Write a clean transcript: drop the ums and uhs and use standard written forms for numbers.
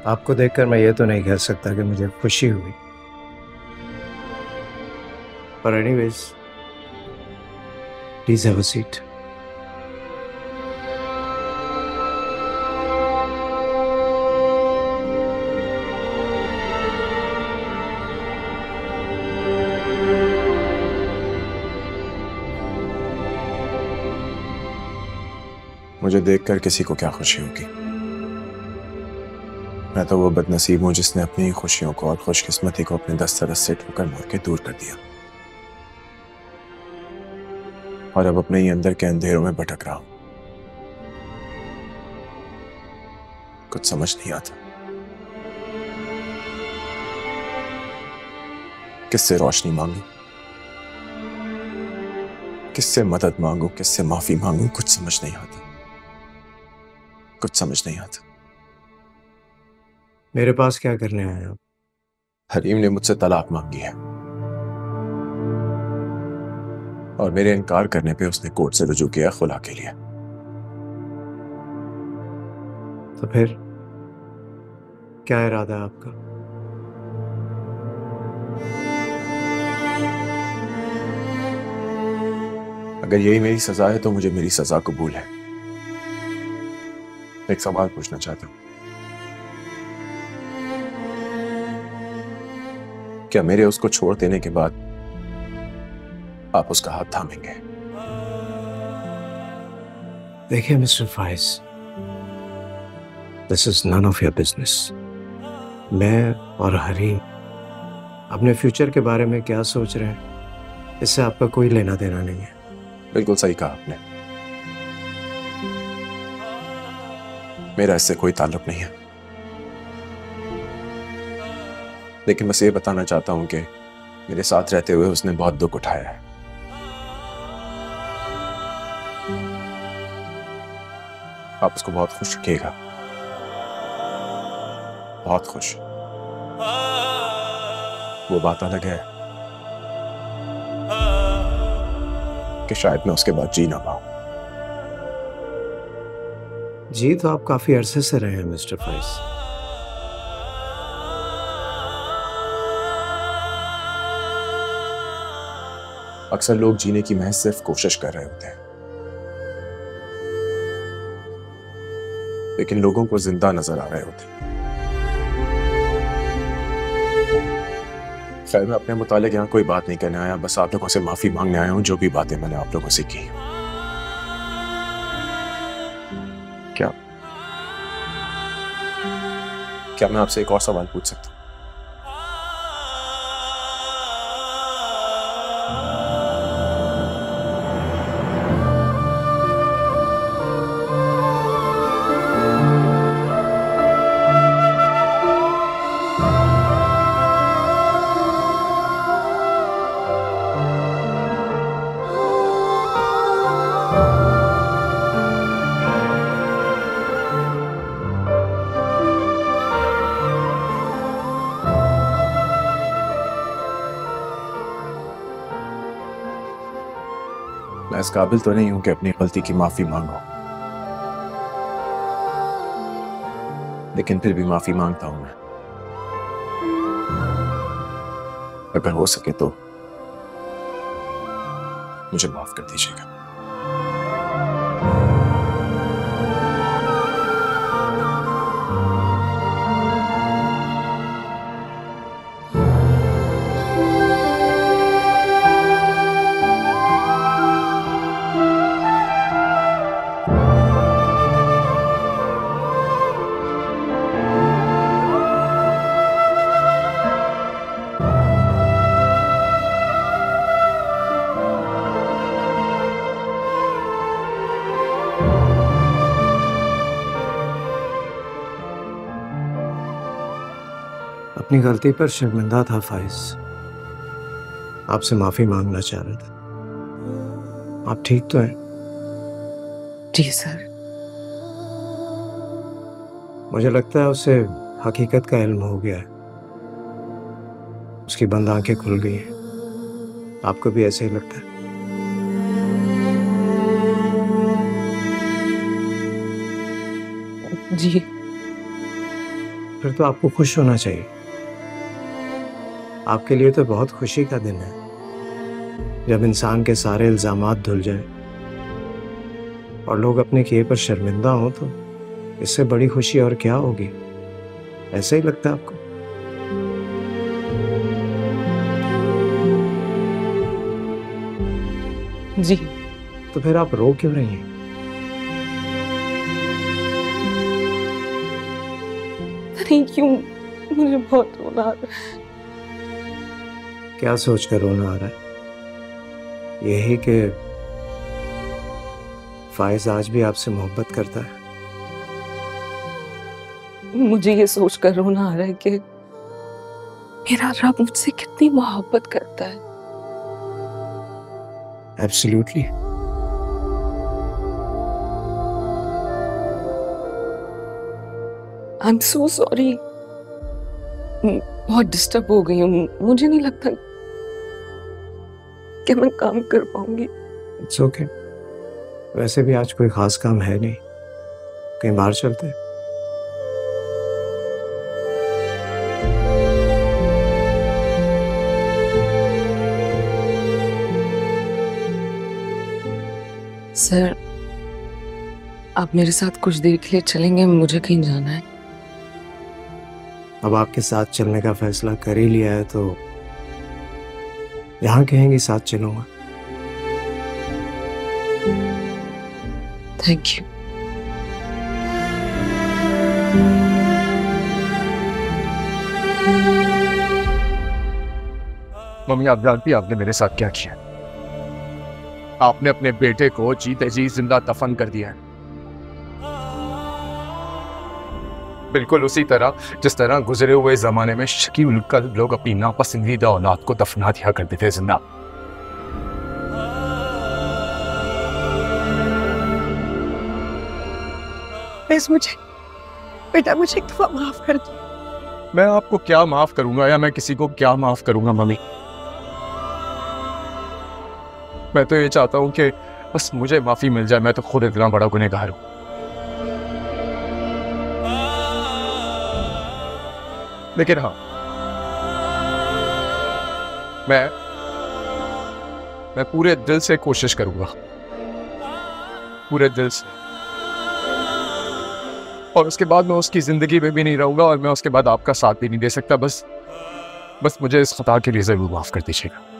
आपको देखकर मैं ये तो नहीं कह सकता कि मुझे खुशी हुई, पर anyways please have a seat. मुझे देखकर किसी को क्या खुशी होगी। मैं तो वो बदनसीब हूं जिसने अपनी खुशियों को और खुशकिस्मती को अपने दस्तरस से ठोकर मार के दूर कर दिया, और अब अपने ही अंदर के अंधेरों में भटक रहा हूं। कुछ समझ नहीं आता, किससे रोशनी मांगू, किससे मदद मांगू, किससे माफी मांगू। कुछ समझ नहीं आता, कुछ समझ नहीं आता। मेरे पास क्या करने आए आप? हरीम ने मुझसे तलाक मांगी है, और मेरे इनकार करने पे उसने कोर्ट से रुजू किया खुला के लिए। तो फिर क्या इरादा है आपका? अगर यही मेरी सजा है तो मुझे मेरी सजा कबूल है। एक सवाल पूछना चाहता हूं, क्या मेरे उसको छोड़ देने के बाद आप उसका हाथ थामेंगे? देखिए mister Faiz, this is none of your business. मैं और हरीम अपने फ्यूचर के बारे में क्या सोच रहे हैं, इससे आपका कोई लेना देना नहीं है। बिल्कुल सही कहा आपने, मेरा इससे कोई ताल्लुक नहीं है। लेकिन बस ये बताना चाहता हूं कि मेरे साथ रहते हुए उसने बहुत दुख उठाया है। आप उसको बहुत खुश रखिएगा, बहुत खुश। वो बात अलग है कि शायद मैं उसके बाद जी ना पाऊं। जी तो आप काफी अरसे से रहे हैं मिस्टर फाइज। अक्सर लोग जीने की महज सिर्फ कोशिश कर रहे होते हैं, लेकिन लोगों को जिंदा नजर आ रहे होते हैं। खैर, मैं अपने मुतालिक यहाँ कोई बात नहीं करने आया, बस आप लोगों से माफी मांगने आया हूँ जो भी बातें मैंने आप लोगों से की। क्या क्या मैं आपसे एक और सवाल पूछ सकता हूँ? मैं इस काबिल तो नहीं हूं कि अपनी गलती की माफी मांगू, लेकिन फिर भी माफी मांगता हूं मैं। अगर हो सके तो मुझे माफ कर दीजिएगा। अपनी गलती पर शर्मिंदा था फाइज, आपसे माफी मांगना चाह रहा था। आप ठीक तो हैं? जी सर। मुझे लगता है उसे हकीकत का इल्म हो गया है, उसकी बंद आंखें खुल गई हैं। आपको भी ऐसे ही लगता है? जी। फिर तो आपको खुश होना चाहिए। आपके लिए तो बहुत खुशी का दिन है जब इंसान के सारे इल्जामात धुल जाए और लोग अपने किए पर शर्मिंदा हों, तो इससे बड़ी खुशी और क्या होगी? ऐसा ही लगता है आपको? जी। तो फिर आप रो क्यों रही हैं? नहीं, क्यों? मुझे बहुत रोना आ रहा है। क्या सोचकर रोना आ रहा है? यही कि फाइज आज भी आपसे मोहब्बत करता है? मुझे ये सोचकर रोना आ रहा है कि मेरा रब मुझसे कितनी मोहब्बत करता है। Absolutely. I am so sorry, बहुत डिस्टर्ब हो गई हूँ। मुझे नहीं लगता कि मैं काम कर पाऊंगी। It's okay. वैसे भी आज कोई खास काम है नहीं, कहीं बाहर चलते हैं? सर, आप मेरे साथ कुछ देर के लिए चलेंगे? मुझे कहीं जाना है। अब आपके साथ चलने का फैसला कर ही लिया है तो जहाँ कहेंगी साथ चलूंगा। Thank you. मम्मी, आप जानती हैं आपने मेरे साथ क्या किया? आपने अपने बेटे को जीते जी जिंदा दफन कर दिया है, बिल्कुल उसी तरह जिस तरह गुजरे हुए जमाने में शकील कल्ब लोग अपनी नापसंदीदा औलाद को दफना दिया करते थे जिंदा। बस बेटा मुझे एक दफा माफ कर दो। मैं आपको क्या माफ करूंगा या मैं किसी को क्या माफ करूंगा मम्मी? मैं तो ये चाहता हूं कि बस मुझे माफी मिल जाए। मैं तो खुद इतना बड़ा गुनहगार हूं। लेकिन हाँ, मैं पूरे दिल से कोशिश करूंगा, पूरे दिल से। और उसके बाद मैं उसकी जिंदगी में भी नहीं रहूंगा और मैं उसके बाद आपका साथ भी नहीं दे सकता। बस मुझे इस खता के लिए जरूर माफ कर दीजिएगा।